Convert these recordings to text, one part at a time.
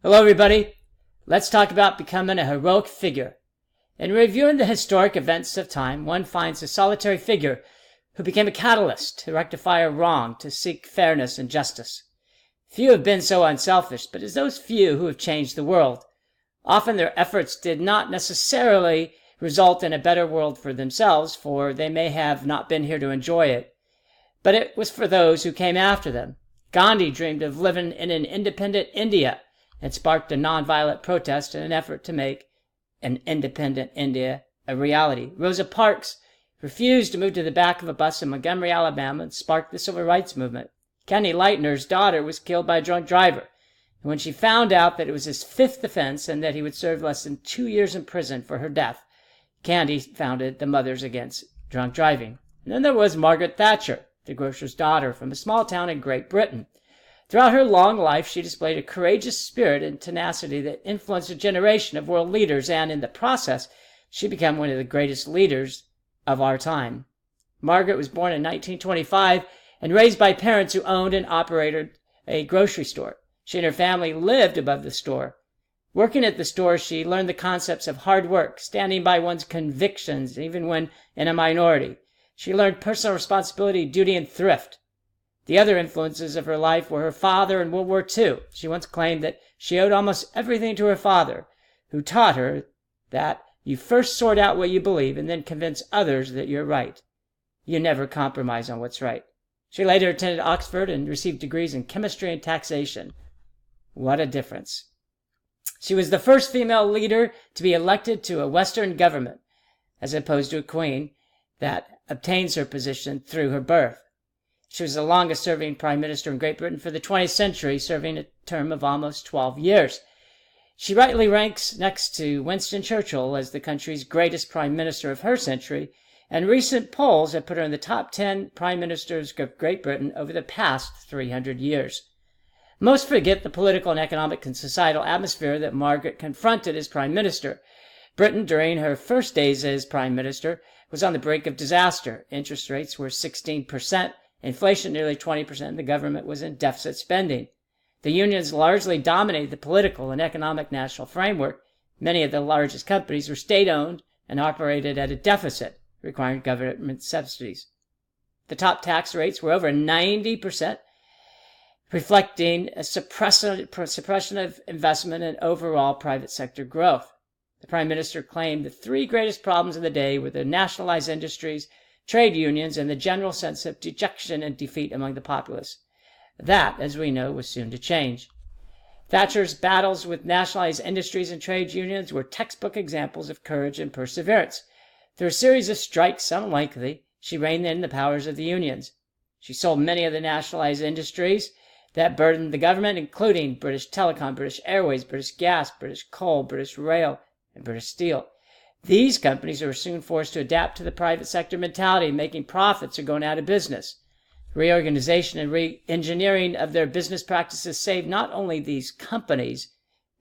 Hello everybody. Let's talk about becoming a heroic figure. In reviewing the historic events of time, one finds a solitary figure who became a catalyst to rectify a wrong, to seek fairness and justice. Few have been so unselfish, but it's those few who have changed the world. Often their efforts did not necessarily result in a better world for themselves, for they may have not been here to enjoy it, but it was for those who came after them. Gandhi dreamed of living in an independent India, and sparked a nonviolent protest in an effort to make an independent India a reality. Rosa Parks refused to move to the back of a bus in Montgomery, Alabama, and sparked the civil rights movement. Lightner's daughter was killed by a drunk driver, and when she found out that it was his fifth offense and that he would serve less than 2 years in prison for her death, Gandhi founded the Mothers Against Drunk Driving. And then there was Margaret Thatcher, the grocer's daughter from a small town in Great Britain. Throughout her long life, she displayed a courageous spirit and tenacity that influenced a generation of world leaders, and in the process, she became one of the greatest leaders of our time. Margaret was born in 1925 and raised by parents who owned and operated a grocery store. She and her family lived above the store. Working at the store, she learned the concepts of hard work, standing by one's convictions, even when in a minority. She learned personal responsibility, duty, and thrift. The other influences of her life were her father in World War II. She once claimed that she owed almost everything to her father, who taught her that you first sort out what you believe and then convince others that you're right. You never compromise on what's right. She later attended Oxford and received degrees in chemistry and taxation. What a difference. She was the first female leader to be elected to a Western government, as opposed to a queen that obtains her position through her birth. She was the longest-serving prime minister in Great Britain for the 20th century, serving a term of almost 12 years. She rightly ranks next to Winston Churchill as the country's greatest prime minister of her century, and recent polls have put her in the top 10 prime ministers of Great Britain over the past 300 years. Most forget the political and economic and societal atmosphere that Margaret confronted as prime minister. Britain, during her first days as prime minister, was on the brink of disaster. Interest rates were 16%. Inflation nearly 20%, and the government was in deficit spending. The unions largely dominated the political and economic national framework. Many of the largest companies were state-owned and operated at a deficit, requiring government subsidies. The top tax rates were over 90%, reflecting a suppression of investment and overall private sector growth. The Prime Minister claimed the three greatest problems of the day were the nationalized industries, trade unions, and the general sense of dejection and defeat among the populace. That, as we know, was soon to change. Thatcher's battles with nationalized industries and trade unions were textbook examples of courage and perseverance. Through a series of strikes, some lengthy, she reined in the powers of the unions. She sold many of the nationalized industries that burdened the government, including British Telecom, British Airways, British Gas, British Coal, British Rail, and British Steel. These companies were soon forced to adapt to the private sector mentality, making profits or going out of business. Reorganization and re-engineering of their business practices saved not only these companies,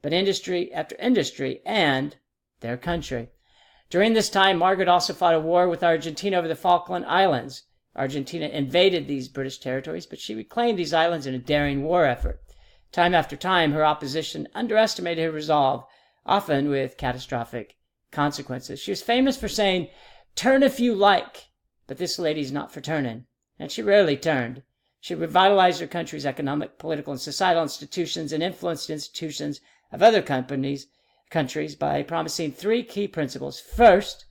but industry after industry and their country. During this time, Margaret also fought a war with Argentina over the Falkland Islands. Argentina invaded these British territories, but she reclaimed these islands in a daring war effort. Time after time, her opposition underestimated her resolve, often with catastrophic consequences. She was famous for saying, "Turn if you like, but this lady's not for turning." And she rarely turned. She revitalized her country's economic, political, and societal institutions and influenced institutions of other countries by promising three key principles. First,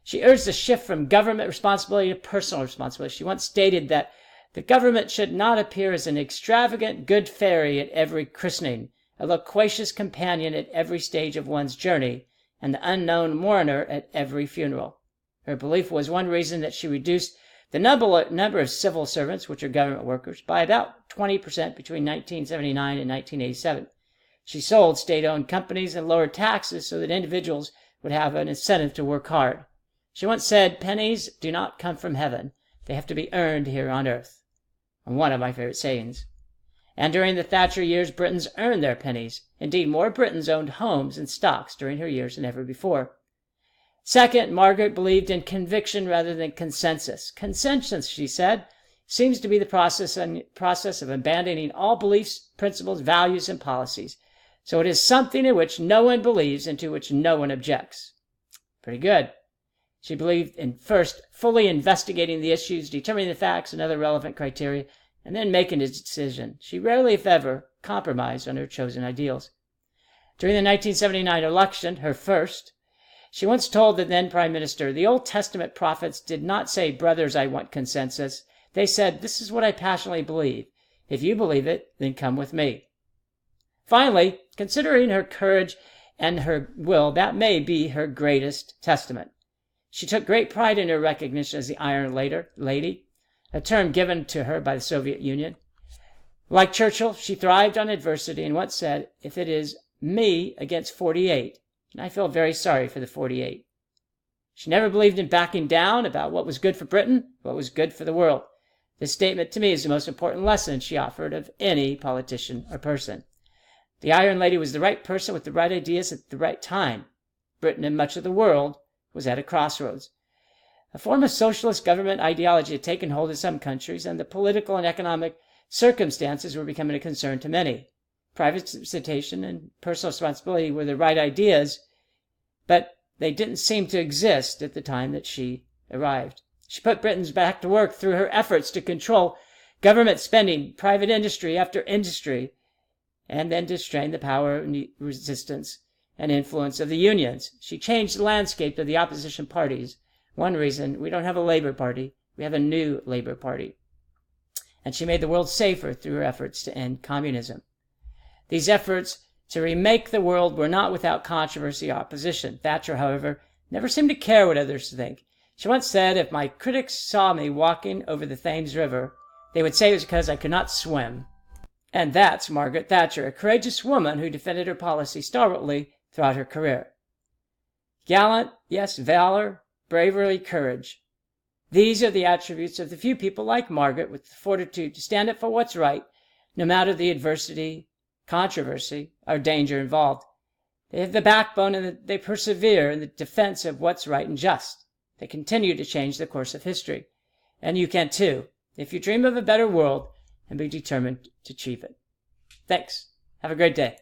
she urged a shift from government responsibility to personal responsibility. She once stated that the government should not appear as an extravagant good fairy at every christening, a loquacious companion at every stage of one's journey, and the unknown mourner at every funeral. Her belief was one reason that she reduced the number of civil servants, which are government workers, by about 20% between 1979 and 1987. She sold state-owned companies and lowered taxes so that individuals would have an incentive to work hard. She once said, "Pennies do not come from heaven. They have to be earned here on earth." One of my favorite sayings. And during the Thatcher years, Britons earned their pennies. Indeed, more Britons owned homes and stocks during her years than ever before. Second, Margaret believed in conviction rather than consensus. Consensus, she said, seems to be the process of abandoning all beliefs, principles, values, and policies. So it is something in which no one believes and to which no one objects. Pretty good. She believed in first fully investigating the issues, determining the facts and other relevant criteria, and then making a decision. She rarely, if ever, compromised on her chosen ideals. During the 1979 election, her first, she once told the then Prime Minister, "The Old Testament prophets did not say, 'Brothers, I want consensus.' They said, 'This is what I passionately believe. If you believe it, then come with me.'" Finally, considering her courage and her will, that may be her greatest testament. She took great pride in her recognition as the Iron Lady, a term given to her by the Soviet Union. Like Churchill, she thrived on adversity and once said, "If it is me against 48, and I feel very sorry for the 48. She never believed in backing down about what was good for Britain, what was good for the world. This statement to me is the most important lesson she offered of any politician or person. The Iron Lady was the right person with the right ideas at the right time. Britain and much of the world was at a crossroads. A form of socialist government ideology had taken hold in some countries, and the political and economic circumstances were becoming a concern to many. Privatization and personal responsibility were the right ideas, but they didn't seem to exist at the time that she arrived. She put Britons back to work through her efforts to control government spending, private industry after industry, and then to strain the power, resistance, and influence of the unions. She changed the landscape of the opposition parties. One reason, we don't have a Labor Party, we have a new Labor Party. And she made the world safer through her efforts to end communism. These efforts to remake the world were not without controversy or opposition. Thatcher, however, never seemed to care what others think. She once said, "If my critics saw me walking over the Thames River, they would say it was because I could not swim." And that's Margaret Thatcher, a courageous woman who defended her policy stalwartly throughout her career. Gallant, yes, valor, bravery, courage. These are the attributes of the few people like Margaret with the fortitude to stand up for what's right, no matter the adversity, controversy, or danger involved. They have the backbone and they persevere in the defense of what's right and just. They continue to change the course of history. And you can too, if you dream of a better world and be determined to achieve it. Thanks. Have a great day.